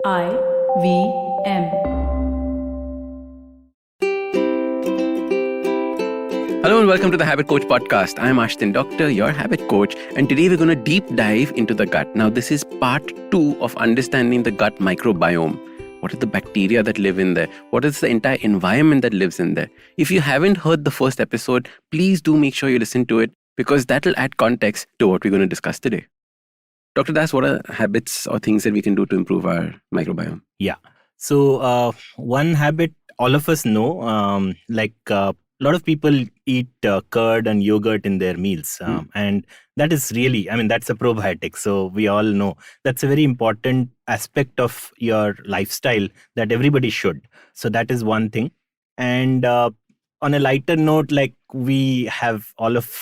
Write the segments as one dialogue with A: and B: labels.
A: IVM.
B: Hello and welcome to the Habit Coach podcast. I'm Ashdin, Dr, your habit coach, and today we're going to deep dive into the gut. Now, this is part 2 of understanding the gut microbiome. What are the bacteria that live in there? What is the entire environment that lives in there? If you haven't heard the first episode, please do make sure you listen to it because that will add context to what we're going to discuss today. Dr. Das, what are habits or things that we can do to improve our microbiome?
C: Yeah. So one habit all of us know, a lot of people eat curd and yogurt in their meals. And that is really, that's a probiotic. So we all know that's a very important aspect of your lifestyle that everybody should. So that is one thing. And on a lighter note, like we have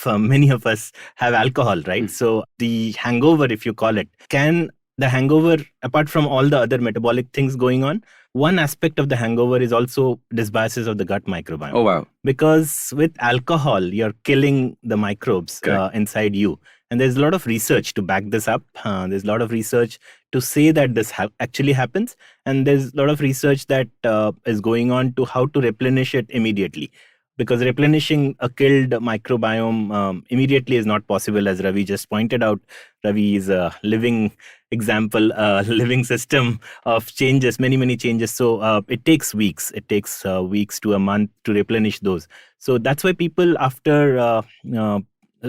C: many of us have alcohol, right? So the hangover, if you call it, the hangover, apart from all the other metabolic things going on, one aspect of the hangover is also dysbiosis of the gut microbiome.
B: Oh, wow.
C: Because with alcohol, you're killing the microbes inside you. And there's a lot of research to back this up. There's a lot of research to say that this actually happens. And there's a lot of research that is going on to how to replenish it immediately. Because replenishing a killed microbiome immediately is not possible, as Ravi just pointed out. Ravi is a living example, a living system of changes, many changes. So it takes weeks. It takes weeks to a month to replenish those. So that's why people after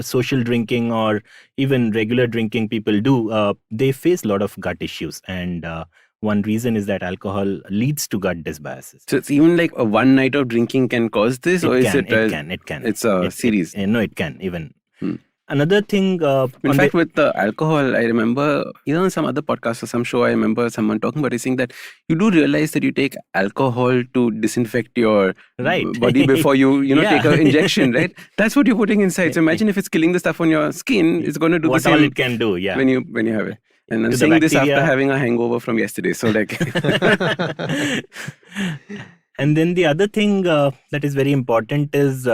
C: social drinking or even regular drinking people do, they face a lot of gut issues. And one reason is that alcohol leads to gut dysbiosis.
B: So it's even like a one night of drinking can cause this?
C: It can.
B: It's a series?
C: No, it can even. Another thing...
B: in fact, with the alcohol, I remember, on some other podcast or some show, I remember someone talking about it, saying that you do realize that you take alcohol to disinfect your body before you take an injection, right? That's what you're putting inside. So imagine if it's killing the stuff on your skin, it's going to do the same.
C: What all it can do, yeah.
B: When you have it. And I'm saying this after having a hangover from yesterday. So like...
C: And then the other thing that is very important is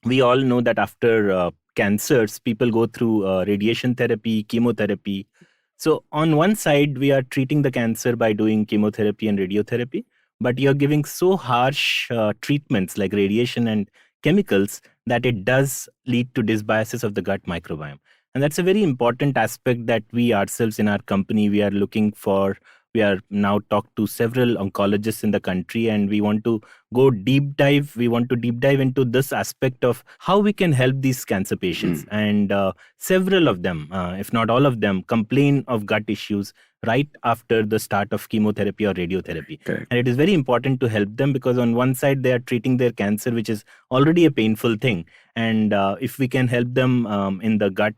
C: we all know that after cancers, people go through radiation therapy, chemotherapy. So on one side, we are treating the cancer by doing chemotherapy and radiotherapy, but you're giving so harsh treatments like radiation and chemicals that it does lead to dysbiosis of the gut microbiome. And that's a very important aspect that we ourselves in our company, we are looking for. We are now talked to several oncologists in the country, and we want to go deep dive. We want to deep dive into this aspect of how we can help these cancer patients. And several of them, if not all of them, complain of gut issues right after the start of chemotherapy or radiotherapy.
B: Correct.
C: And it is very important to help them because on one side, they are treating their cancer, which is already a painful thing. And if we can help them in the gut,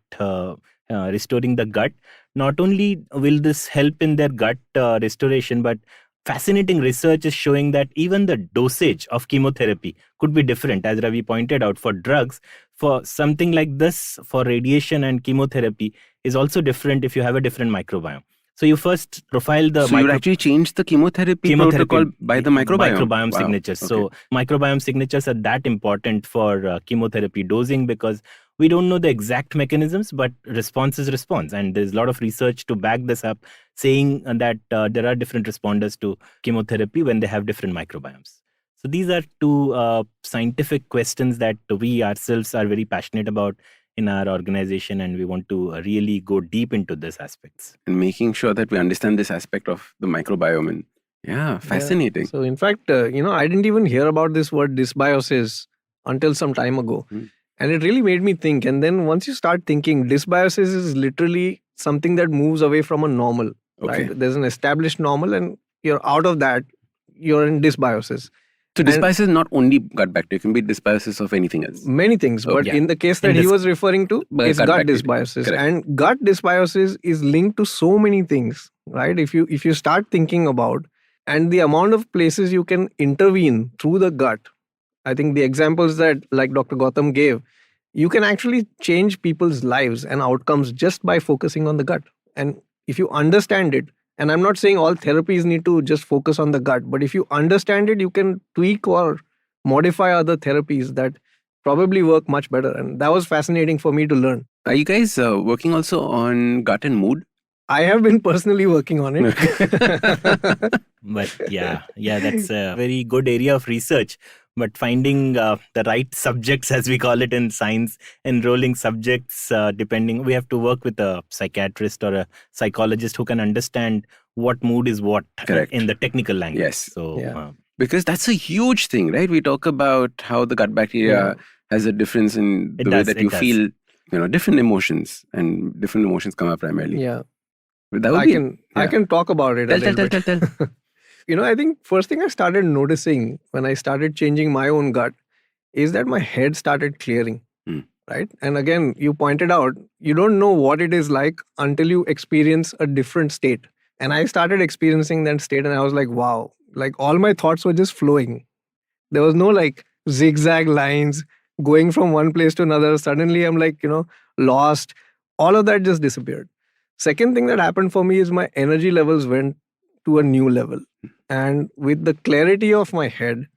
C: restoring the gut, not only will this help in their gut restoration, but fascinating research is showing that even the dosage of chemotherapy could be different. As Ravi pointed out, for drugs, for something like this, for radiation and chemotherapy is also different if you have a different microbiome. So you first profile the...
B: So you actually change the chemotherapy protocol by the microbiome?
C: Microbiome signatures. Okay. So microbiome signatures are that important for chemotherapy dosing because we don't know the exact mechanisms, but response is response. And there's a lot of research to back this up, saying that there are different responders to chemotherapy when they have different microbiomes. So these are two scientific questions that we ourselves are very passionate about in our organization, and we want to really go deep into these aspects.
B: And making sure that we understand this aspect of the microbiome. And fascinating.
D: Yeah. So in fact, I didn't even hear about this word dysbiosis until some time ago. And it really made me think. And then once you start thinking, dysbiosis is literally something that moves away from a normal.
B: Okay.
D: Right? There's an established normal and you're out of that, you're in dysbiosis.
B: So dysbiosis is not only gut bacteria, it can be dysbiosis of anything else.
D: Many things, but in the case that he was referring to, it's gut dysbiosis.
B: Correct.
D: And gut dysbiosis is linked to so many things, right? If you start thinking about, and the amount of places you can intervene through the gut, I think the examples that like Dr. Gautam gave, you can actually change people's lives and outcomes just by focusing on the gut. And if you understand it, and I'm not saying all therapies need to just focus on the gut, but if you understand it, you can tweak or modify other therapies that probably work much better. And that was fascinating for me to learn.
B: Are you guys working also on gut and mood?
D: I have been personally working on it.
C: But yeah, that's a very good area of research. But finding the right subjects, as we call it in science, enrolling subjects, depending, we have to work with a psychiatrist or a psychologist who can understand what mood is what in the technical language.
B: Yes.
C: So,
B: because that's a huge thing, right? We talk about how the gut bacteria has a difference in the way that you feel, different emotions, and different emotions come up primarily.
D: Yeah.
B: That would
D: I can talk about it.
B: Tell.
D: I think first thing I started noticing when I started changing my own gut is that my head started clearing, right? And again, you pointed out, you don't know what it is like until you experience a different state. And I started experiencing that state and I was like, wow, like all my thoughts were just flowing. There was no like zigzag lines going from one place to another. Suddenly I'm like, lost. All of that just disappeared. Second thing that happened for me is my energy levels went to a new level. And with the clarity of my head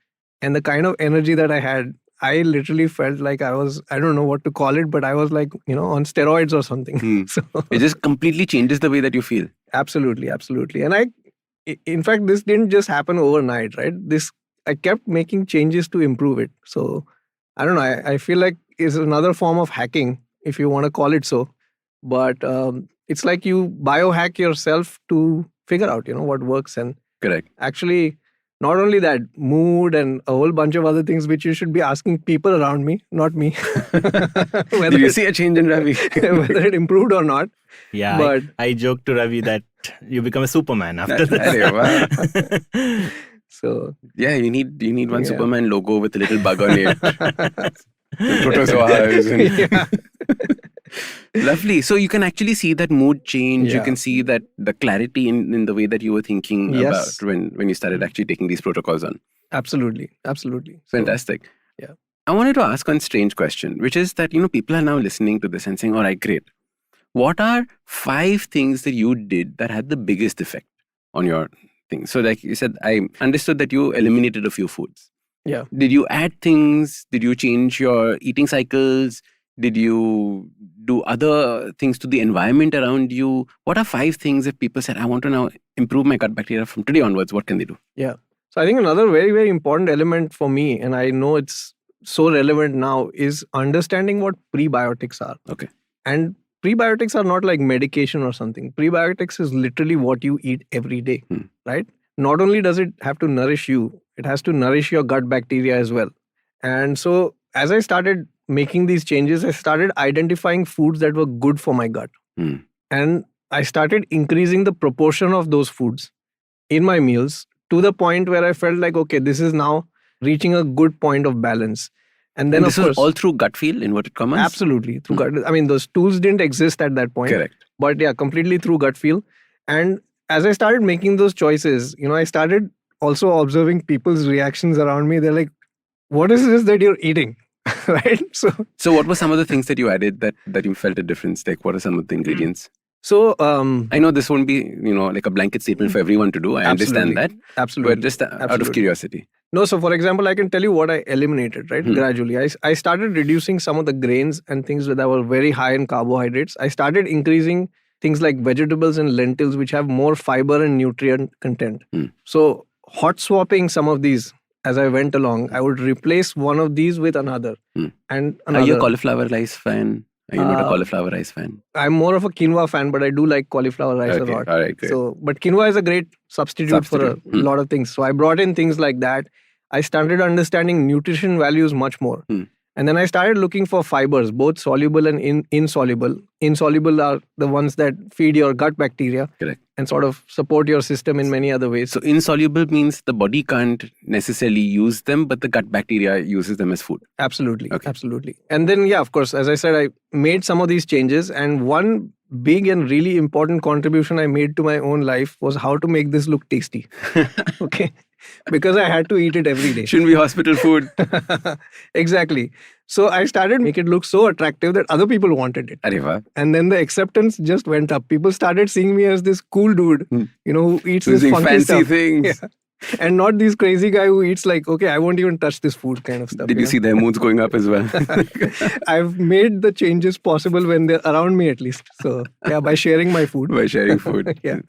D: and the kind of energy that I had, I literally felt like I was, I don't know what to call it, but I was like, on steroids or something. So
B: it just completely changes the way that you feel.
D: Absolutely. And in fact, this didn't just happen overnight, right? I kept making changes to improve it. So I don't know, I feel like it's another form of hacking, if you want to call it so. But it's like you biohack yourself to figure out, what works. And
B: correct.
D: Actually, not only that, mood and a whole bunch of other things which you should be asking people around me, not me.
B: Did you see a change in Ravi?
D: Whether it improved or not.
C: Yeah,
D: but
C: I joked to Ravi that you become a Superman after this.
B: Wow.
D: So
B: yeah, you need one Superman logo with a little bug on it. Protozoas. Lovely. So you can actually see that mood change.
D: Yeah.
B: You can see that the clarity in the way that you were thinking about when you started actually taking these protocols on.
D: Absolutely.
B: Fantastic.
D: Yeah.
B: I wanted to ask one strange question, which is that, people are now listening to this and saying, all right, great. What are 5 things that you did that had the biggest effect on your thing? So like you said, I understood that you eliminated a few foods.
D: Yeah.
B: Did you add things? Did you change your eating cycles? Did you do other things to the environment around you? What are 5 things if people said, I want to now improve my gut bacteria from today onwards? What can they do?
D: Yeah. So I think another very, very important element for me, and I know it's so relevant now, is understanding what prebiotics are.
B: Okay.
D: And prebiotics are not like medication or something. Prebiotics is literally what you eat every day, right? Not only does it have to nourish you, it has to nourish your gut bacteria as well. And so as I started making these changes, I started identifying foods that were good for my gut. And I started increasing the proportion of those foods in my meals to the point where I felt like, okay, this is now reaching a good point of balance. And then
B: this was all through gut feel, inverted commas?
D: Absolutely. Through gut. I mean, those tools didn't exist at that point.
B: Correct.
D: But yeah, completely through gut feel. And as I started making those choices, I started also observing people's reactions around me. They're like, what is this that you're eating? Right?
B: So what were some of the things that you added that you felt a difference? Like, what are some of the ingredients?
D: So
B: I know this won't be, like a blanket statement for everyone to do. I understand that.
D: Absolutely.
B: But just out of curiosity.
D: No, so for example, I can tell you what I eliminated, right? Gradually. I started reducing some of the grains and things that were very high in carbohydrates. I started increasing things like vegetables and lentils, which have more fiber and nutrient content. So hot swapping some of these as I went along, I would replace one of these with another. And another.
B: Are you a cauliflower rice fan? Are you not a cauliflower rice fan?
D: I'm more of a quinoa fan, but I do like cauliflower rice a lot.
B: All right, great.
D: But quinoa is a great substitute. For a lot of things. So I brought in things like that. I started understanding nutrition values much more. And then I started looking for fibers, both soluble and insoluble. Insoluble are the ones that feed your gut bacteria.
B: Correct.
D: And sort of support your system in many other ways.
B: So insoluble means the body can't necessarily use them, but the gut bacteria uses them as food.
D: Absolutely. Okay. Absolutely. And then, yeah, of course, as I said, I made some of these changes. And one big and really important contribution I made to my own life was how to make this look tasty. Okay. Because I had to eat it every day.
B: Shouldn't be hospital food.
D: Exactly. So I started making it look so attractive that other people wanted it.
B: Areva.
D: And then the acceptance just went up. People started seeing me as this cool dude, who eats this funky
B: fancy
D: stuff.
B: things.
D: Yeah. And not this crazy guy who eats like, okay, I won't even touch this food kind of stuff.
B: Did you see their moods going up as well?
D: I've made the changes possible when they're around me at least. So yeah, by sharing my food.
B: By sharing food.
D: Yeah.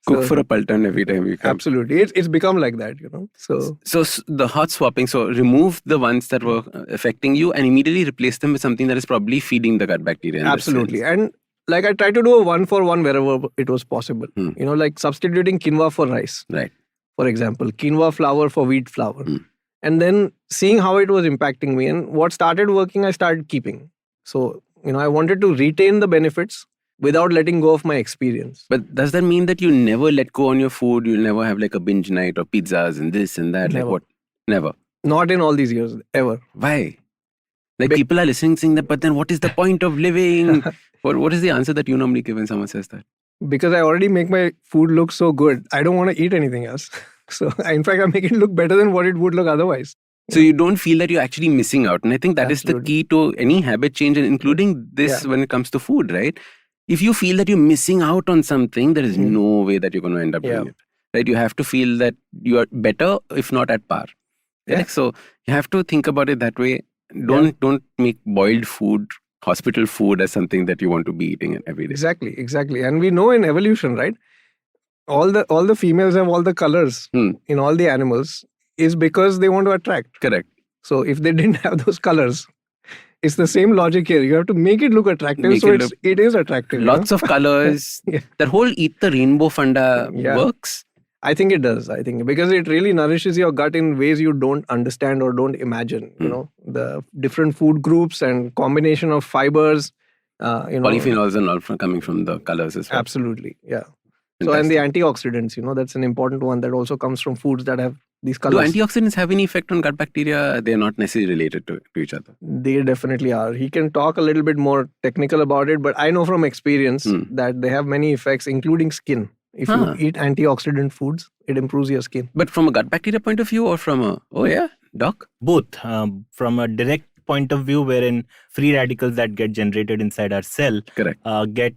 B: Cook
D: So-
B: for a Paltan every time you come.
D: Absolutely. It's become like that, So
B: So the hot swapping, so remove the ones that were affecting you and immediately replace them with something that is probably feeding the gut bacteria. in that
D: absolutely.
B: sense.
D: And like I try to do a 1-for-1 wherever it was possible.
B: Hmm.
D: Like substituting quinoa for rice,
B: Right.
D: for example, quinoa flour for wheat flour.
B: Hmm.
D: And then seeing how it was impacting me and what started working, I started keeping. So, I wanted to retain the benefits without letting go of my experience.
B: But does that mean that you never let go on your food? You'll never have like a binge night or pizzas and this and that?
D: Never.
B: Like what? Never.
D: Not in all these years, ever.
B: Why? Like
D: Be-
B: people are listening saying that, but then what is the point of living? What is the answer that you normally give when someone says that?
D: Because I already make my food look so good, I don't want to eat anything else. So, in fact, I make it look better than what it would look otherwise.
B: So you don't feel that you're actually missing out. And I think that is the
D: Absolutely.
B: key to any habit change, and including this
D: Yeah.
B: when it comes to food, right? If you feel that you're missing out on something, there is
D: Mhm.
B: no way that you're going to end up
D: Yeah.
B: doing it. Right? You have to feel that you are better, if not at par.
D: Yeah.
B: Correct? So you have to think about it that way. Don't make boiled food, hospital food as something that you want to be eating every day.
D: Exactly. And we know in evolution, right? All the females have all the colors
B: Hmm.
D: in all the animals is because they want to attract.
B: Correct.
D: So if they didn't have those colors, it's the same logic here. You have to make it look attractive.
B: Make
D: So
B: it
D: it is attractive.
B: Lots of colors.
D: Yeah.
B: That whole eat the rainbow funda
D: Yeah.
B: works.
D: I think it does. I think because it really nourishes your gut in ways you don't understand or don't imagine. The different food groups and combination of fibers.
B: Polyphenols and all coming from the colors as well.
D: Absolutely, yeah. So and the antioxidants, that's an important one that also comes from foods that have these
B: Do
D: colors.
B: antioxidants have any effect on gut bacteria? They're not necessarily related to each other.
D: They definitely are. He can talk a little bit more technical about it, but I know from experience that they have many effects, including skin. If you eat antioxidant foods, it improves your skin.
B: But from a gut bacteria point of view or from a, doc?
C: Both. From a direct point of view, wherein free radicals that get generated inside our cell
B: Correct.
C: get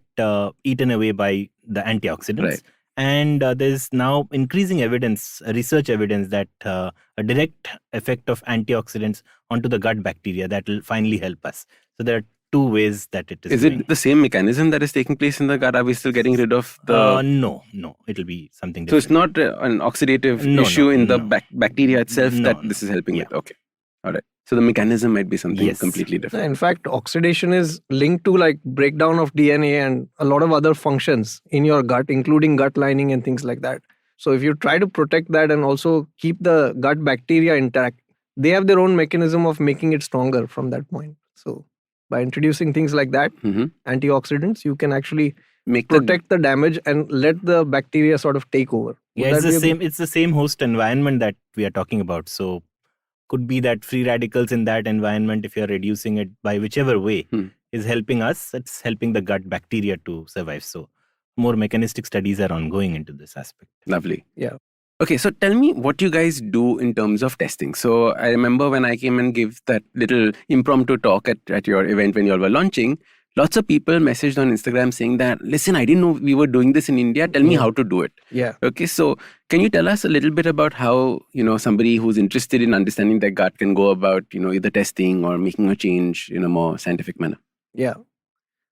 C: eaten away by the antioxidants.
B: Right.
C: And there's now increasing evidence, research evidence that a direct effect of antioxidants onto the gut bacteria that will finally help us. So there are two ways that it is
B: Is
C: doing.
B: it the same mechanism that is taking place in the gut? Are we still getting rid of the...
C: No. It'll be something
B: So
C: different.
B: it's not an oxidative
C: No,
B: issue in the
C: no.
B: bacteria itself
C: No,
B: that
C: no.
B: this is helping
C: Yeah.
B: with? Okay. All right. So the mechanism might be something
C: Yes.
B: completely different.
D: In fact, oxidation is linked to like breakdown of DNA and a lot of other functions in your gut, including gut lining and things like that. So if you try to protect that and also keep the gut bacteria intact, they have their own mechanism of making it stronger from that point. So by introducing things like that,
B: Mhm.
D: antioxidants, you can actually
B: Make
D: protect the damage and let the bacteria sort of take over.
C: Yeah,
D: Would
C: it's
D: that
C: the
D: be a-
C: same. It's the same host environment that we are talking about. So, could be that free radicals in that environment, if you're reducing it by whichever way, is helping us. It's helping the gut bacteria to survive. So, more mechanistic studies are ongoing into this aspect.
B: Lovely.
D: Yeah.
B: Okay, so tell me what you guys do in terms of testing. So I remember when I came and gave that little impromptu talk at your event when you all were launching, lots of people messaged on Instagram saying that, listen, I didn't know we were doing this in India. Tell me how to do it.
D: Yeah.
B: Okay, so can you tell us a little bit about how, somebody who's interested in understanding their gut can go about, either testing or making a change in a more scientific manner?
D: Yeah.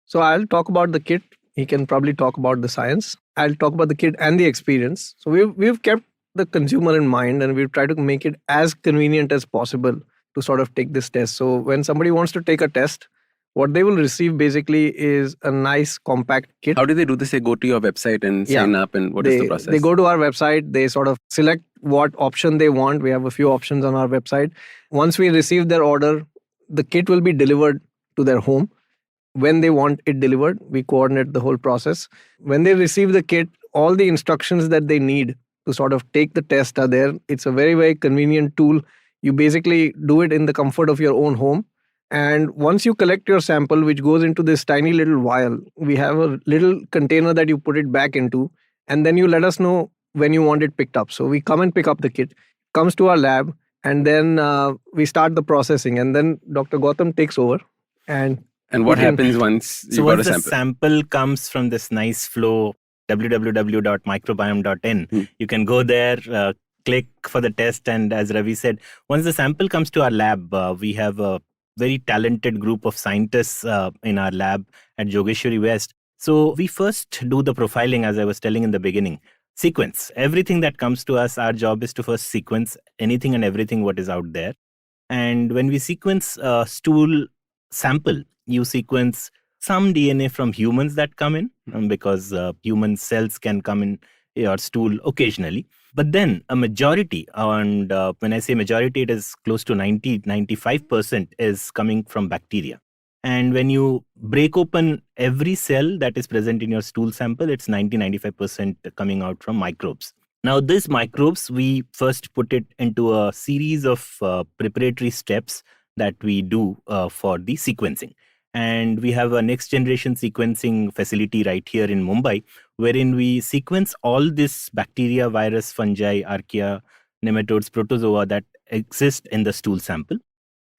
D: So I'll talk about the kit. He can probably talk about the science. I'll talk about the kit and the experience. So we've kept the consumer in mind and we've tried to make it as convenient as possible to sort of take this test. So when somebody wants to take a test, what they will receive basically is a nice compact kit.
B: How do they do this? They go to your website and sign up, and what is the process?
D: They go to our website, they sort of select what option they want. We have a few options on our website. Once we receive their order, the kit will be delivered to their home. When they want it delivered, we coordinate the whole process. When they receive the kit, all the instructions that they need to sort of take the test are there. It's a very, very convenient tool. You basically do it in the comfort of your own home. And once you collect your sample, which goes into this tiny little vial, we have a little container that you put it back into, and then you let us know when you want it picked up. So we come and pick up the kit, comes to our lab, and then we start the processing. And then Dr. Gautam takes over. And
B: what happens once you got a
C: the
B: sample?
C: sample comes from this nice flow, www.microbiome.in, you can go there, click for the test. And as Ravi said, once the sample comes to our lab, we have a very talented group of scientists in our lab at Jogeshwari West. So we first do the profiling, as I was telling in the beginning. Sequence everything that comes to us. Our job is to first sequence anything and everything what is out there. And when we sequence a stool sample, you sequence some DNA from humans that come in, because human cells can come in your stool occasionally. But then a majority, and when I say majority, it is close to 95% is coming from bacteria. And when you break open every cell that is present in your stool sample, it's 95% coming out from microbes. Now, these microbes, we first put it into a series of preparatory steps that we do for the sequencing. And we have a next generation sequencing facility right here in Mumbai, wherein we sequence all this bacteria, virus, fungi, archaea, nematodes, protozoa that exist in the stool sample.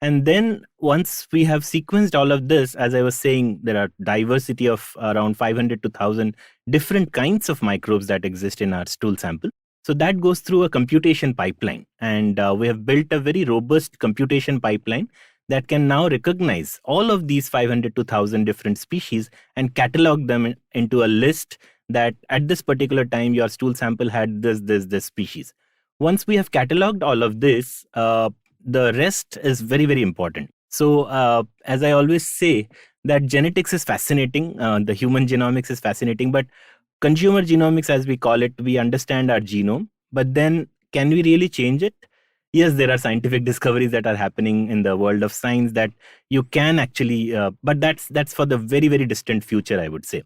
C: And then once we have sequenced all of this, as I was saying, there are diversity of around 500 to 1,000 different kinds of microbes that exist in our stool sample. So that goes through a computation pipeline. And we have built a very robust computation pipeline that can now recognize all of these 500 to 1,000 different species and catalog them into a list that at this particular time, your stool sample had this species. Once we have cataloged all of this, the rest is very, very important. So as I always say, that genetics is fascinating. The human genomics is fascinating, but consumer genomics, as we call it, we understand our genome, but then can we really change it? Yes, there are scientific discoveries that are happening in the world of science that you can actually, but that's for the very, very distant future, I would say.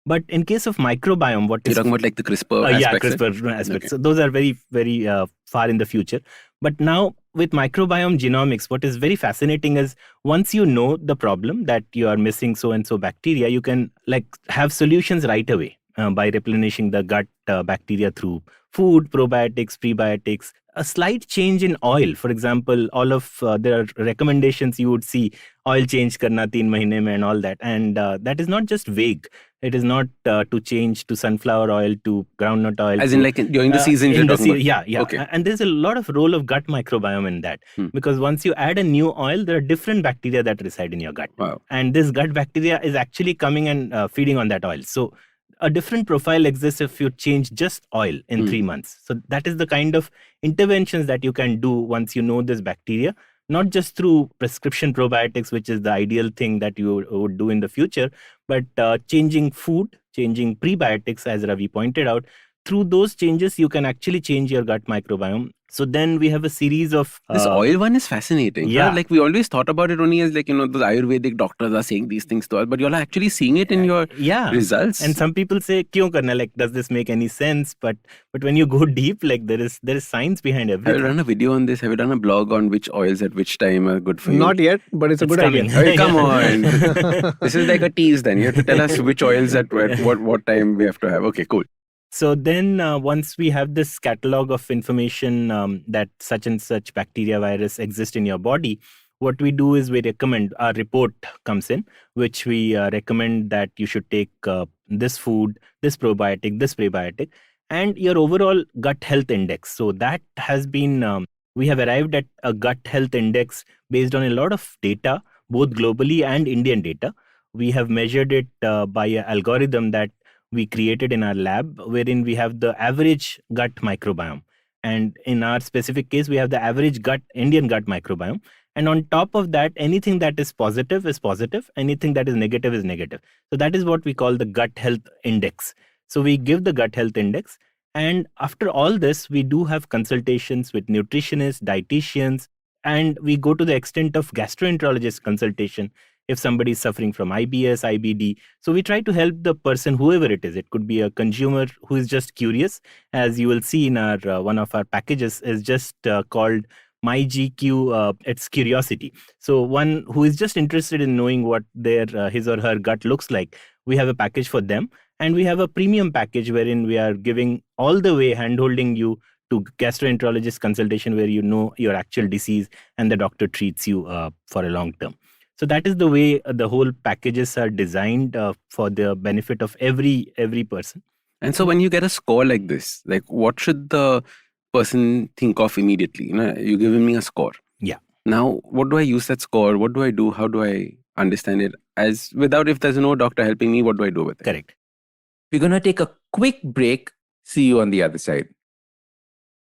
C: But in case of microbiome, what
B: you're talking about like the CRISPR aspects?
C: Yeah, CRISPR aspects. Okay. So those are very, very far in the future. But now with microbiome genomics, what is very fascinating is once you know the problem that you are missing so-and-so bacteria, you can like have solutions right away by replenishing the gut bacteria through food, probiotics, prebiotics. A slight change in oil, for example, all of there are recommendations you would see, oil change karna 3 mahine mein and all that. And that is not just vague. It is not to change to sunflower oil, to groundnut oil.
B: As in like during the season you're talking about?
C: Yeah. Okay. And there's a lot of role of gut microbiome in that. Because once you add a new oil, there are different bacteria that reside in your gut.
B: Wow.
C: And this gut bacteria is actually coming and feeding on that oil. So a different profile exists if you change just oil in 3 months. So that is the kind of interventions that you can do once you know this bacteria, not just through prescription probiotics, which is the ideal thing that you would do in the future, but changing food, changing prebiotics, as Ravi pointed out. Through those changes, you can actually change your gut microbiome. So then we have a series of...
B: this oil one is fascinating.
C: Yeah.
B: Huh? Like we always thought about it only as like, the Ayurvedic doctors are saying these things to us, but you're actually seeing it in your results.
C: And some people say, "Kyun karna?" Like, does this make any sense? But when you go deep, like there is science behind everything.
B: Have you done a video on this? Have you done a blog on which oils at which time are good for you?
D: Not yet, but it's a good
C: coming.
D: idea.
B: Hey, come on. This is like a tease then. You have to tell us which oils at what time we have to have. Okay, cool.
C: So then once we have this catalog of information that such and such bacteria, virus exist in your body, what we do is we recommend, our report comes in, which we recommend that you should take this food, this probiotic, this prebiotic, and your overall gut health index. So that has been, we have arrived at a gut health index based on a lot of data, both globally and Indian data. We have measured it by an algorithm that we created in our lab, wherein we have the average gut microbiome. And in our specific case, we have the average Indian gut microbiome. And on top of that, anything that is positive, anything that is negative. So that is what we call the gut health index. So we give the gut health index. And after all this, we do have consultations with nutritionists, dietitians, and we go to the extent of gastroenterologist consultation if somebody is suffering from IBS, IBD. So we try to help the person, whoever it is. It could be a consumer who is just curious. As you will see in our one of our packages is just called My GQ, it's curiosity. So one who is just interested in knowing what his or her gut looks like, we have a package for them. And we have a premium package wherein we are giving all the way hand-holding you to gastroenterologist consultation, where you know your actual disease and the doctor treats you for a long term. So that is the way the whole packages are designed for the benefit of every person.
B: And so when you get a score like this, like what should the person think of immediately? You're giving me a score.
C: Yeah.
B: Now, what do I use that score? What do I do? How do I understand it? If there's no doctor helping me, what do I do with it?
C: Correct.
A: We're going to take a quick break. See you on the other side.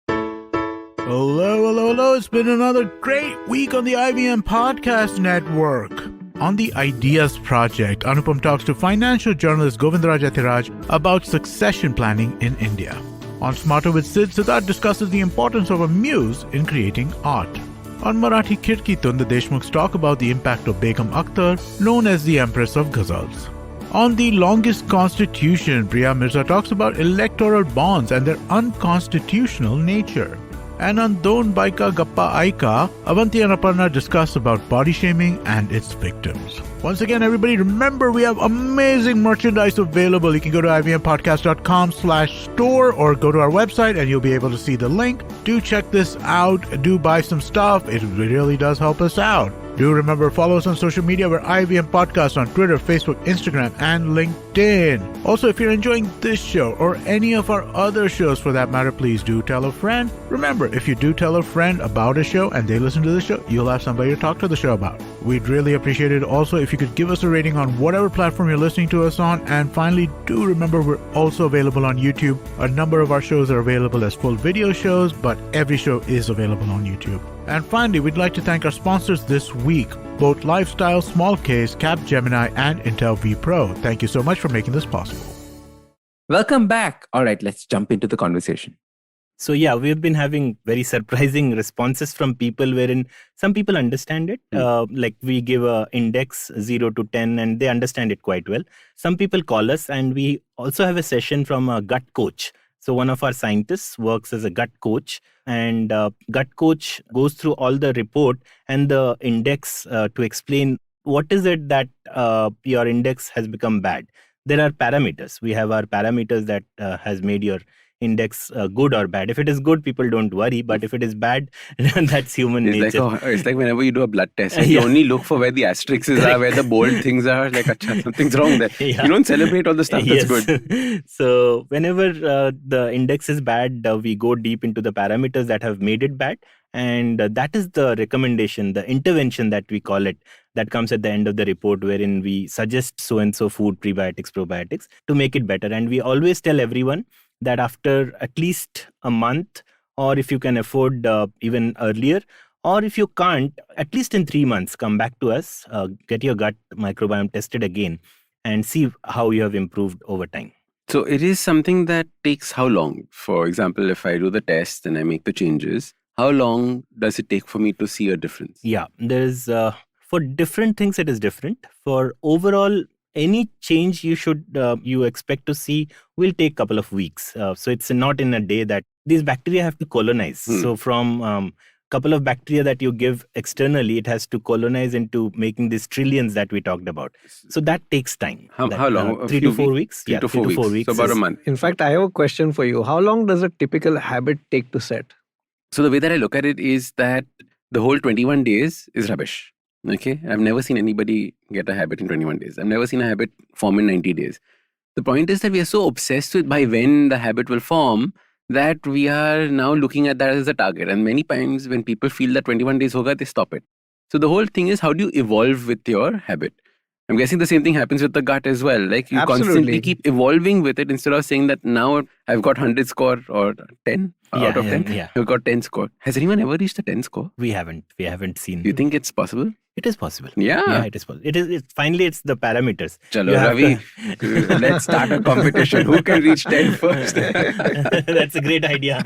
E: Hello. It's been another great week on the IVM Podcast Network. On the Ideas Project, Anupam talks to financial journalist Govindaraj Athiraj about succession planning in India. On Smarter with Sid, Siddharth discusses the importance of a muse in creating art. On Marathi Khirkitun, the Deshmukhs talk about the impact of Begum Akhtar, known as the Empress of Ghazals. On the Longest Constitution, Priya Mirza talks about electoral bonds and their unconstitutional nature. And on Don Baika Gappa Aika, Avanti and Aparna discuss about body shaming and its victims. Once again, everybody, remember we have amazing merchandise available. You can go to ivmpodcast.com/store or go to our website and you'll be able to see the link. Do check this out. Do buy some stuff. It really does help us out. Do remember, follow us on social media. We're IVM Podcast on Twitter, Facebook, Instagram, and LinkedIn. Also, if you're enjoying this show or any of our other shows for that matter, please do tell a friend. Remember, if you do tell a friend about a show and they listen to the show, you'll have somebody to talk to the show about. We'd really appreciate it also if you could give us a rating on whatever platform you're listening to us on. And finally, do remember we're also available on YouTube. A number of our shows are available as full video shows, but every show is available on YouTube. And finally, we'd like to thank our sponsors this week, both Lifestyle, Small Case, Capgemini, and Intel V Pro. Thank you so much for making this possible.
A: Welcome back. All right, let's jump into the conversation.
C: So yeah, we've been having very surprising responses from people wherein some people understand it. Like we give a index 0 to 10 and they understand it quite well. Some people call us and we also have a session from a gut coach. So one of our scientists works as a gut coach and gut coach goes through all the report and the index to explain what is it that your index has become bad. There are parameters. We have our parameters that has made your index good or bad. If it is good, people don't worry. But if it is bad, that's human nature.
B: It's like whenever you do a blood test, you only look for where the asterisks are, where the bold things are. Like, achha, something's wrong there. You don't celebrate all the stuff that's good.
C: So whenever the index is bad, we go deep into the parameters that have made it bad. And that is the recommendation, the intervention that we call it, that comes at the end of the report, wherein we suggest so-and-so food, prebiotics, probiotics, to make it better. And we always tell everyone that after at least a month, or if you can afford even earlier, or if you can't, at least in 3 months, come back to us, get your gut microbiome tested again, and see how you have improved over time.
B: So it is something that takes how long? For example, if I do the test and I make the changes, how long does it take for me to see a difference?
C: Yeah, there's for different things, it is different. For overall, any change you expect to see will take a couple of weeks. So it's not in a day that these bacteria have to colonize. So from couple of bacteria that you give externally, it has to colonize into making these trillions that we talked about. So that takes time.
B: How long?
C: 3 to 4 weeks.
B: 3 to 4 weeks. So about a month.
D: In fact, I have a question for you. How long does a typical habit take to set?
B: So the way that I look at it is that the whole 21 days is rubbish. Okay, I've never seen anybody get a habit in 21 days. I've never seen a habit form in 90 days. The point is that we are so obsessed with by when the habit will form that we are now looking at that as a target. And many times when people feel that 21 days hoga, they stop it. So the whole thing is, how do you evolve with your habit? I'm guessing the same thing happens with the gut as well. Like you constantly keep evolving with it instead of saying that now I've got 100 score or 10 out of 10.
C: Yeah.
B: You've got 10 score. Has anyone ever reached a 10 score?
C: We haven't seen.
B: You think it's possible?
C: It is possible.
B: Yeah,
C: it is possible. Finally, it's the parameters.
B: Chalo, Ravi, let's start a competition. Who can reach 10 first?
C: That's a great idea.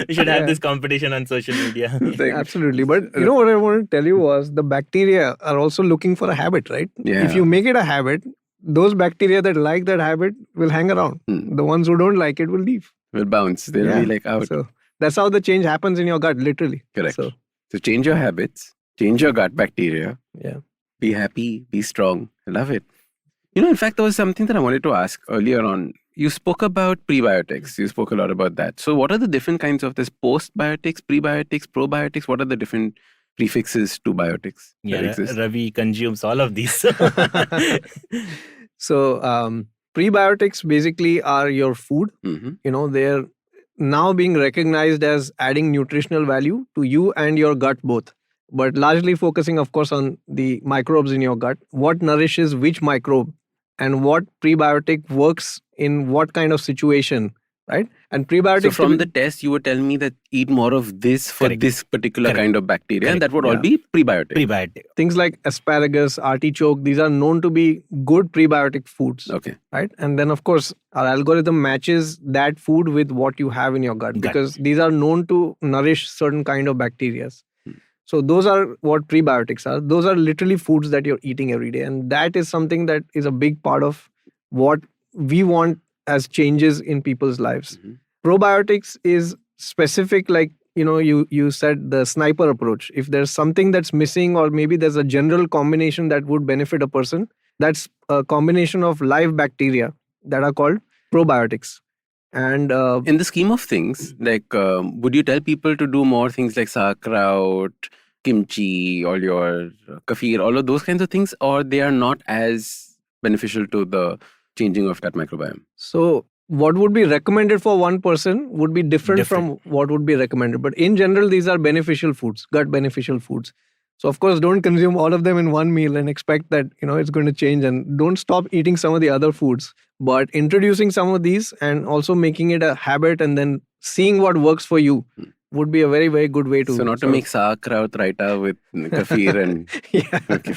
C: We should have this competition on social media.
D: Absolutely. But you know what I wanted to tell you was the bacteria are also looking for a habit, right?
B: Yeah.
D: If you make it a habit, those bacteria that like that habit will hang around. The ones who don't like it will leave.
B: Will bounce. They'll be like out.
D: So that's how the change happens in your gut, literally.
B: Correct. So change your habits. Change your gut bacteria.
D: Yeah.
B: Be happy, be strong. I love it. In fact, there was something that I wanted to ask earlier on. You spoke about prebiotics. You spoke a lot about that. So what are the different kinds of this postbiotics, prebiotics, probiotics? What are the different prefixes to biotics that exist?
C: Ravi consumes all of these.
D: So prebiotics basically are your food.
B: Mm-hmm.
D: They're now being recognized as adding nutritional value to you and your gut both. But largely focusing, of course, on the microbes in your gut. What nourishes which microbe and what prebiotic works in what kind of situation, right? And prebiotics...
B: So from the test, you were telling me that eat more of this for
C: Correct.
B: this particular
C: Correct.
B: kind of bacteria, and that would all
D: Yeah.
B: be prebiotic.
C: Prebiotic.
D: things like asparagus, artichoke, these are known to be good prebiotic foods.
B: Okay.
D: Right? And then, of course, our algorithm matches that food with what you have in your gut,
C: Gut.
D: because these are known to nourish certain kind of bacteria. So those are what prebiotics are. Those are literally foods that you're eating every day. And that is something that is a big part of what we want as changes in people's lives.
B: Mhm.
D: Probiotics is specific, like, you said, the sniper approach. If there's something that's missing, or maybe there's a general combination that would benefit a person, that's a combination of live bacteria that are called probiotics. And
B: In the scheme of things, like, would you tell people to do more things like sauerkraut, kimchi, all your kefir, all of those kinds of things, or they are not as beneficial to the changing of gut microbiome?
D: so what would be recommended for one person would be different from what would be recommended. But in general, these are beneficial foods, gut beneficial foods. So of course, don't consume all of them in one meal and expect that it's going to change. And don't stop eating some of the other foods. But introducing some of these and also making it a habit, and then seeing what works for you would be a very, very good way to...
B: So not to
D: sort of-
B: make sauerkraut raita with kefir and
D: Yeah.
B: okay.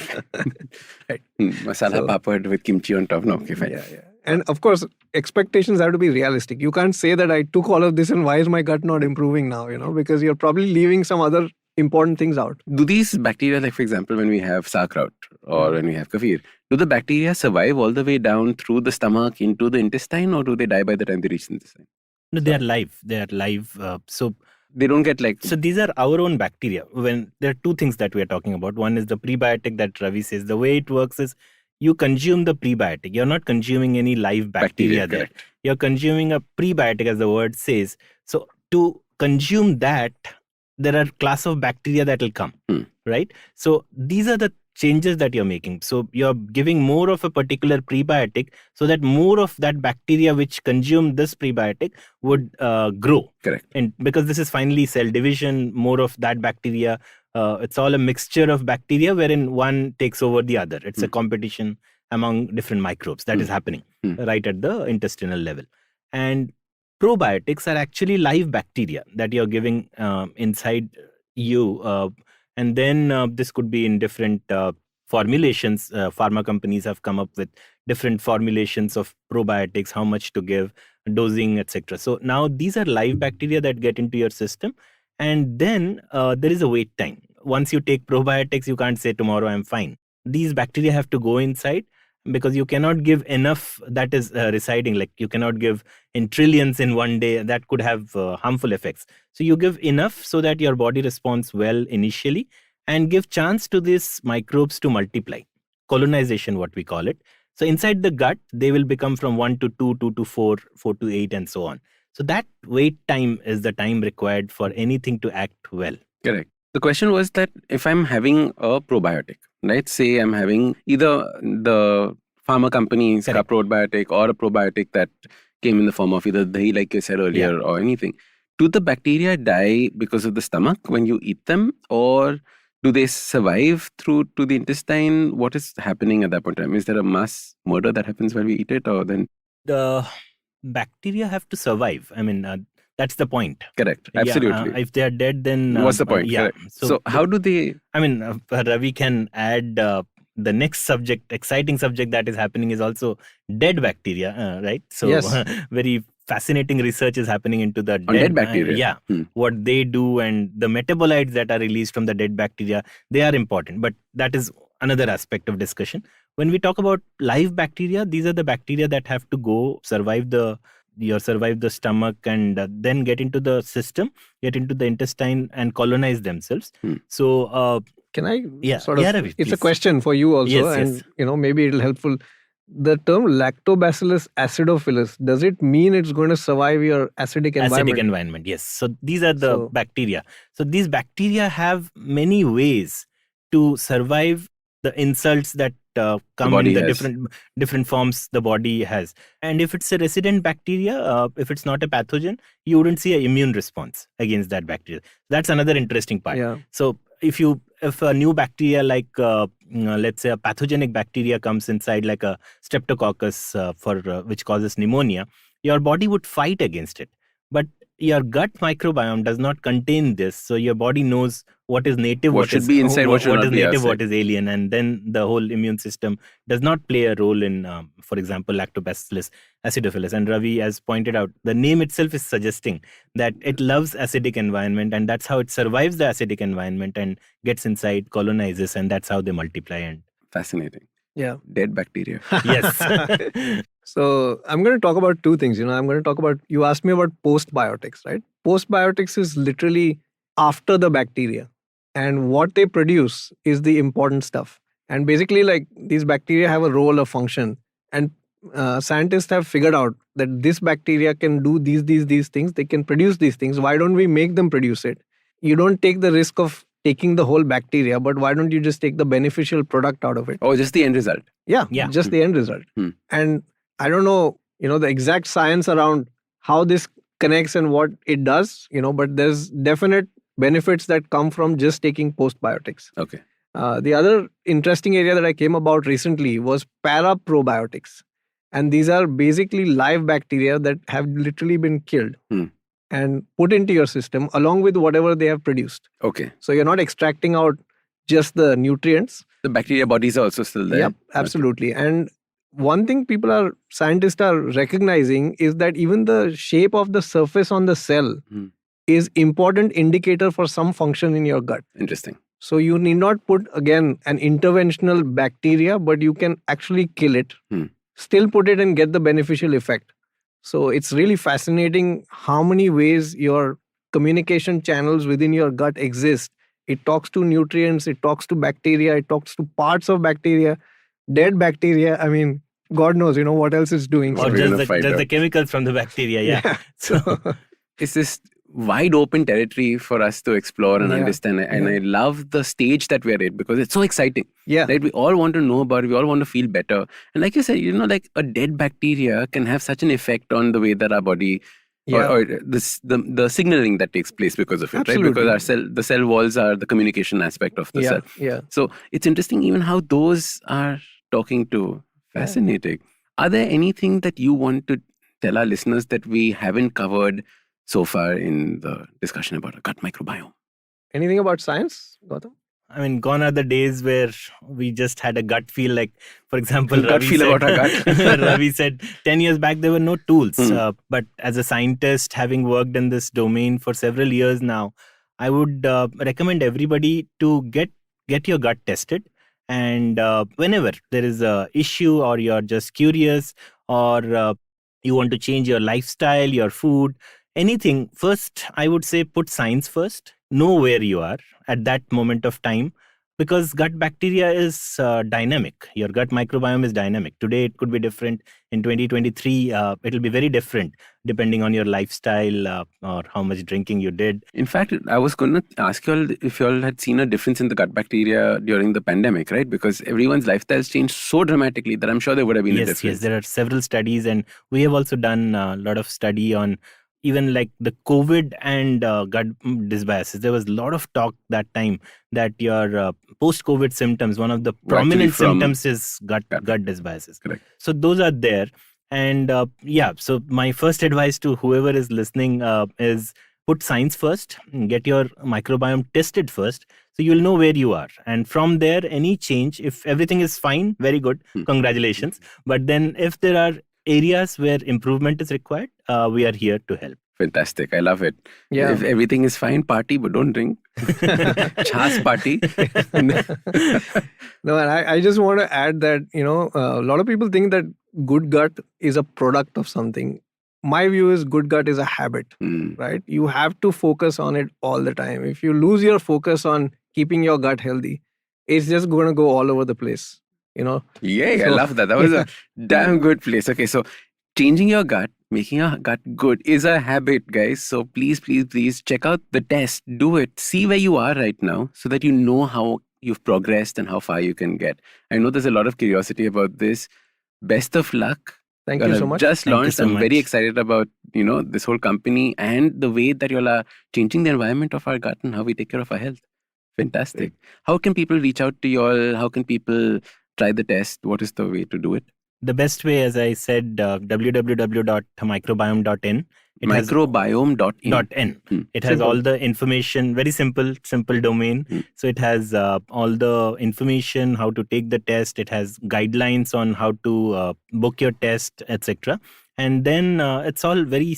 D: Right.
B: Masala
D: So-
B: papad with kimchi on top. No, okay, fine.
D: Yeah. And of course, expectations have to be realistic. You can't say that I took all of this and why is my gut not improving now, because you're probably leaving some other important things out.
B: Do these bacteria, like for example, when we have sauerkraut or when we have kefir, do the bacteria survive all the way down through the stomach into the intestine, or do they die by the time they reach the intestine?
C: No, they are live. They are live. So
B: They don't get like...
C: these are our own bacteria. When there are two things that we are talking about. One is the prebiotic that Ravi says. The way it works is you consume the prebiotic. You're not consuming any live bacteria there.
B: correct.
C: You're consuming a prebiotic, as the word says. So to consume that, there are class of bacteria that will come, right? So these are the changes that you're making. So you're giving more of a particular prebiotic so that more of that bacteria which consume this prebiotic would grow.
B: Correct.
C: And because this is finally cell division, more of that bacteria, it's all a mixture of bacteria wherein one takes over the other. It's a competition among different microbes that is happening right at the intestinal level. And probiotics are actually live bacteria that you're giving inside you. And then this could be in different formulations. Pharma companies have come up with different formulations of probiotics, how much to give, dosing, etc. So now these are live bacteria that get into your system. And then there is a wait time. Once you take probiotics, you can't say tomorrow I'm fine. These bacteria have to go inside, because you cannot give enough that is residing. Like you cannot give in trillions in one day. That could have harmful effects. So you give enough so that your body responds well initially and give chance to these microbes to multiply. Colonization, what we call it. So inside the gut, they will become from 1 to 2, 2 to 4, 4 to 8 and so on. So that wait time is the time required for anything to act well.
B: Correct. The question was that if I'm having a probiotic, right? Say I'm having either the pharma company's
C: Correct.
B: probiotic or a probiotic that came in the form of either dahi, like you said earlier, or anything. Do the bacteria die because of the stomach when you eat them, or do they survive through to the intestine? What is happening at that point in time? Is there a mass murder that happens when we eat it, or then?
C: The bacteria have to survive. I mean, that's the point.
B: Correct. Absolutely.
C: If they are dead, then
B: What's the point?
C: Yeah.
B: Correct. So how do they?
C: I mean, Ravi can add the next subject, exciting subject that is happening is also dead bacteria, right? So
D: Yes.
C: very fascinating research is happening into the
B: dead bacteria.
C: What they do and the metabolites that are released from the dead bacteria, they are important. But that is another aspect of discussion. When we talk about live bacteria, these are the bacteria that have to go survive the stomach and then get into the system, get into the intestine and colonize themselves. So
D: Can I
C: Ravi,
D: it's a
C: please.
D: question for you also,
C: Yes,
D: and maybe it'll helpful. The term Lactobacillus acidophilus, does it mean it's going to survive your acidic environment?
C: Acidic environment, yes. So these are the
D: So-
C: bacteria. So these bacteria have many ways to survive the insults that come in the different forms the body has. And if it's a resident bacteria, if it's not a pathogen, you wouldn't see an immune response against that bacteria. That's another interesting part.
D: Yeah.
C: So if a new bacteria like let's say a pathogenic bacteria comes inside, like a streptococcus which causes pneumonia, your body would fight against it. But your gut microbiome does not contain this, so your body knows what is native,
B: what should be inside, what should not be
C: native,
B: outside.
C: what is alien, and then the whole immune system does not play a role in, for example, lactobacillus acidophilus. And Ravi has pointed out, the name itself is suggesting that it loves acidic environment, and that's how it survives the acidic environment and gets inside, colonizes, and that's how they multiply. And
B: fascinating.
D: Yeah.
B: Dead bacteria.
C: Yes.
D: So I'm going to talk about two things. I'm going to talk about, you asked me about postbiotics, right? Postbiotics is literally after the bacteria, and what they produce is the important stuff. And basically, like, these bacteria have a role, a function, and scientists have figured out that this bacteria can do these things. They can produce these things. Why don't we make them produce it? You don't take the risk of taking the whole bacteria, but why don't you just take the beneficial product out of it?
B: Oh, just the end result.
D: Yeah. Just the end result. And I don't know, the exact science around how this connects and what it does, but there's definite benefits that come from just taking postbiotics.
B: Okay.
D: The other interesting area that I came about recently was paraprobiotics. And these are basically live bacteria that have literally been killed and put into your system along with whatever they have produced.
B: Okay.
D: So you're not extracting out just the nutrients.
B: The bacteria bodies are also still there.
D: Yep, absolutely. Okay. And one thing scientists are recognizing is that even the shape of the surface on the cell is important indicator for some function in your gut.
B: Interesting.
D: So you need not put, again, an interventional bacteria, but you can actually kill it, still put it and get the beneficial effect. So it's really fascinating how many ways your communication channels within your gut exist. It talks to nutrients, it talks to bacteria, it talks to parts of bacteria, dead bacteria. I mean, God knows, what else it's doing.
C: Or just the chemicals from the bacteria, yeah.
D: So
B: it's this wide open territory for us to explore and understand. And I love the stage that we're at because it's so exciting.
D: Yeah.
B: Right? We all want to know about it. We all want to feel better. And like you said, like a dead bacteria can have such an effect on the way that our body or the signaling that takes place because of it.
D: Absolutely.
B: Right? Because the cell walls are the communication aspect of the cell.
D: Yeah.
B: So it's interesting even how those are talking to. Fascinating. Are there anything that you want to tell our listeners that we haven't covered so far in the discussion about a gut microbiome?
D: Anything about science, Gautam?
C: I mean, gone are the days where we just had a gut feel. Like, for example,
B: about our gut.
C: Ravi said 10 years back there were no tools. But as a scientist, having worked in this domain for several years now, I would recommend everybody to get your gut tested. And whenever there is a issue, or you're just curious, or you want to change your lifestyle, your food, anything, first, I would say put science first. Know where you are at that moment of time, because gut bacteria is dynamic. Your gut microbiome is dynamic. Today, it could be different. In 2023, it'll be very different depending on your lifestyle or how much drinking you did.
B: In fact, I was going to ask you all if you all had seen a difference in the gut bacteria during the pandemic, right? Because everyone's lifestyles changed so dramatically that I'm sure there would have been a difference.
C: Yes, there are several studies, and we have also done a lot of study on even like the COVID and gut dysbiosis. There was a lot of talk that time that your post-COVID symptoms, one of the prominent symptoms is gut dysbiosis.
B: Correct.
C: So those are there. And so my first advice to whoever is listening is put science first, get your microbiome tested first, so you'll know where you are. And from there, any change, if everything is fine, very good, congratulations. But then if there are areas where improvement is required, we are here to help.
B: Fantastic. I love it.
D: Yeah.
B: If everything is fine, party, but don't drink. Chas party.
D: No, and I just want to add that, a lot of people think that good gut is a product of something. My view is good gut is a habit, right? You have to focus on it all the time. If you lose your focus on keeping your gut healthy, it's just going to go all over the place,
B: Yeah, I love that. That was a damn good place. Okay, so changing your gut, making your gut good is a habit, guys. So please check out the test. Do it. See where you are right now so that you know how you've progressed and how far you can get. I know there's a lot of curiosity about this. Best of luck.
D: Thank you so much.
B: Just
C: Thank you
B: launched.
C: so
B: I'm very
C: much.
B: excited about, this whole company and the way that you all are changing the environment of our gut and how we take care of our health. Fantastic. How can people reach out to you all? How can people try the test? What is the way to do it?
C: The best way, as I said, www.microbiome.in.
B: Microbiome.in.
C: It has
D: Simple.
C: all the information, very simple domain. So it has all the information, how to take the test. It has guidelines on how to book your test, etc. And then it's all very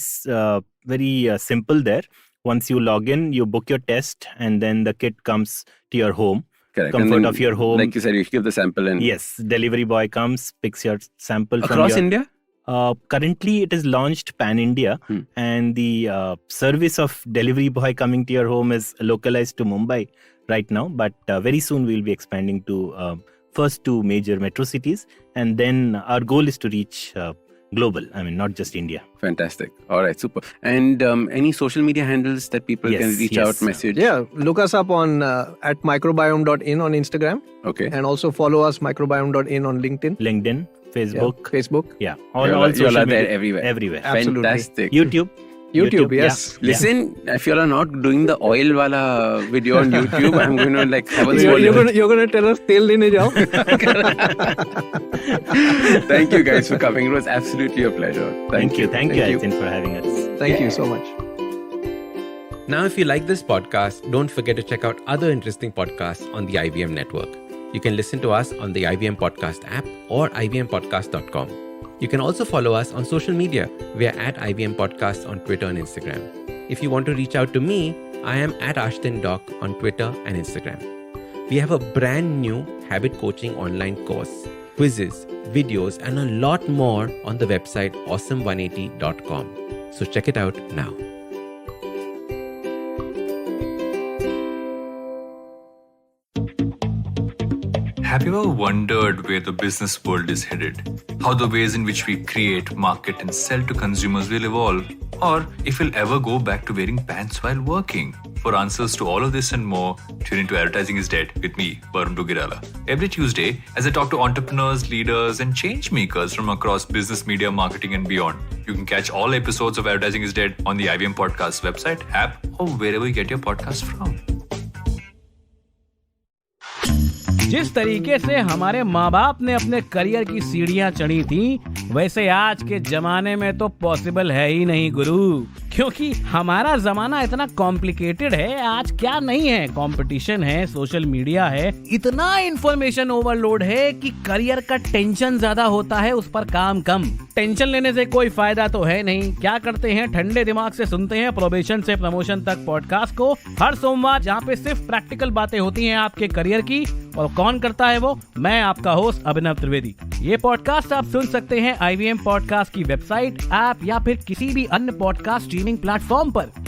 C: simple there. Once you log in, you book your test, and then the kit comes to your home.
B: Correct.
C: Comfort
B: And then,
C: of your home.
B: Like you said, you give the sample and
C: Yes, delivery boy comes, picks your sample
B: across
C: from
B: India?
C: Currently, it is launched pan-India, and the service of delivery boy coming to your home is localized to Mumbai right now. But very soon, we'll be expanding to first 2 major metro cities. And then our goal is to reach global, not just India.
B: Fantastic. All right, super. And any social media handles that people can reach out, message?
D: Yeah, look us up on at microbiome.in on Instagram.
B: Okay.
D: And also follow us microbiome.in on LinkedIn.
C: Facebook.
D: Facebook.
C: Yeah.
B: You
C: All
B: all
C: social
B: are there
C: media.
B: everywhere.
C: Everywhere.
D: Absolutely.
B: Fantastic.
C: YouTube,
D: Yes.
C: yeah.
B: Listen, if you all are not doing the oil wala video on YouTube, I'm going to have a small
D: You're gonna tell us tel lene jao.
B: Thank you guys for coming. It was absolutely a pleasure.
C: Thank you, Ashdin, for having us.
D: Thank you so much.
F: Now, if you like this podcast, don't forget to check out other interesting podcasts on the IVM network. You can listen to us on the IVM Podcast app or ivmpodcast.com. You can also follow us on social media. We are at IVM Podcast on Twitter and Instagram. If you want to reach out to me, I am at Ashdin Doc on Twitter and Instagram. We have a brand new habit coaching online course, quizzes, videos, and a lot more on the website awesome180.com. So check it out now.
G: Have you ever wondered where the business world is headed? How the ways in which we create, market, and sell to consumers will evolve? Or if we'll ever go back to wearing pants while working? For answers to all of this and more, tune into Advertising is Dead with me, Varun Dugirala. Every Tuesday, as I talk to entrepreneurs, leaders, and change makers from across business, media, marketing, and beyond. You can catch all episodes of Advertising is Dead on the IVM Podcast website, app, or wherever you get your podcast from.
H: जिस तरीके से हमारे माँ बाप ने अपने career की सीढ़ियां चढ़ी थी, वैसे आज के जमाने में तो पॉसिबल है ही नहीं गुरु, क्योंकि हमारा जमाना इतना कॉम्प्लिकेटेड है. आज क्या नहीं है, कंपटीशन है, सोशल मीडिया है, इतना इंफॉर्मेशन ओवरलोड है कि करियर का टेंशन ज्यादा होता है, उस पर काम कम. टेंशन लेने से कोई फायदा तो है नहीं. क्या करते हैं, ठंडे दिमाग से सुनते हैं प्रोबेशन से प्रमोशन तक पॉडकास्ट को हर सोमवार, जहाँ पे सिर्फ प्रैक्टिकल बातें होती हैं आपके करियर की. और कौन करता है वो? मैं आपका होस्ट अभिनव त्रिवेदी. ये पॉडकास्ट आप सुन सकते हैं IVM पॉडकास्ट की वेबसाइट, ऐप या फिर किसी भी अन्य पॉडकास्ट स्ट्रीमिंग प्लेटफॉर्म पर.